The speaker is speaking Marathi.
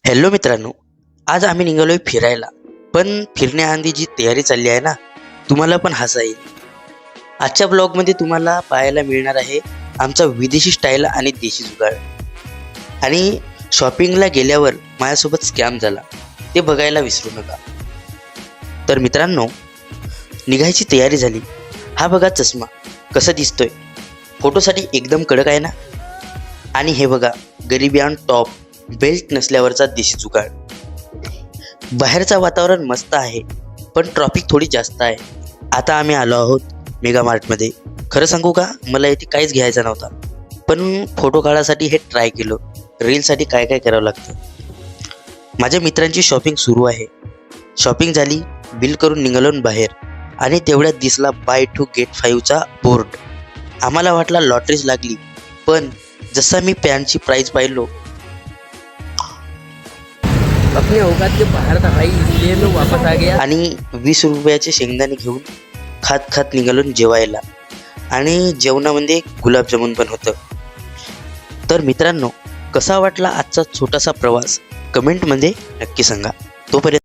हॅलो मित्रांनो, आज आम्ही निघालोय फिरायला. पण फिरण्याआधी जी तयारी चालली आहे ना, तुम्हाला पण हसा येईल. आजच्या ब्लॉगमध्ये तुम्हाला पाहायला मिळणार आहे आमचा विदेशी स्टाईल आणि देशी जुगाड. आणि शॉपिंगला गेल्यावर माझ्यासोबत स्कॅम झाला, ते बघायला विसरू नका. तर मित्रांनो, निघायची तयारी झाली. हा बघा चष्मा कसा दिसतोय, फोटोसाठी एकदम कडक आहे ना. आणि हे बघा गरिबी ऑन टॉप, बेल्ट नसल्यावरचा देशी जुगाड. बाहेरचं वातावरण मस्त आहे, पण ट्रॉफिक थोडी जास्त आहे. आता आम्ही आलो आहोत मेगा मार्टमध्ये. खरं सांगू का, मला इथे काहीच घ्यायचं नव्हता, पण फोटो काढायसाठी हे ट्राय केलं. रीलसाठी काय काय करावं लागतं. माझ्या मित्रांची शॉपिंग सुरू आहे. शॉपिंग झाली, बिल करून निघालो बाहेर, आणि तेवढ्यात दिसला बाय टू गेट 5चा बोर्ड. आम्हाला वाटला लॉटरीच लागली, पण जसा मी पॅन्टची प्राइस पाहिलो, अपने औकात के बाहर था भाई, इसलिए मैं वापस आ गया. आणि 20 रुपयाचे शेंगदाणे घेऊन खात खात निघालो जेवायला. आणि जेवणामध्ये गुलाबजामुन पण होतं. तर मित्रांनो, कसा वाटला आजचा छोटासा प्रवास कमेंटमध्ये नक्की सांगा. तोपर्यंत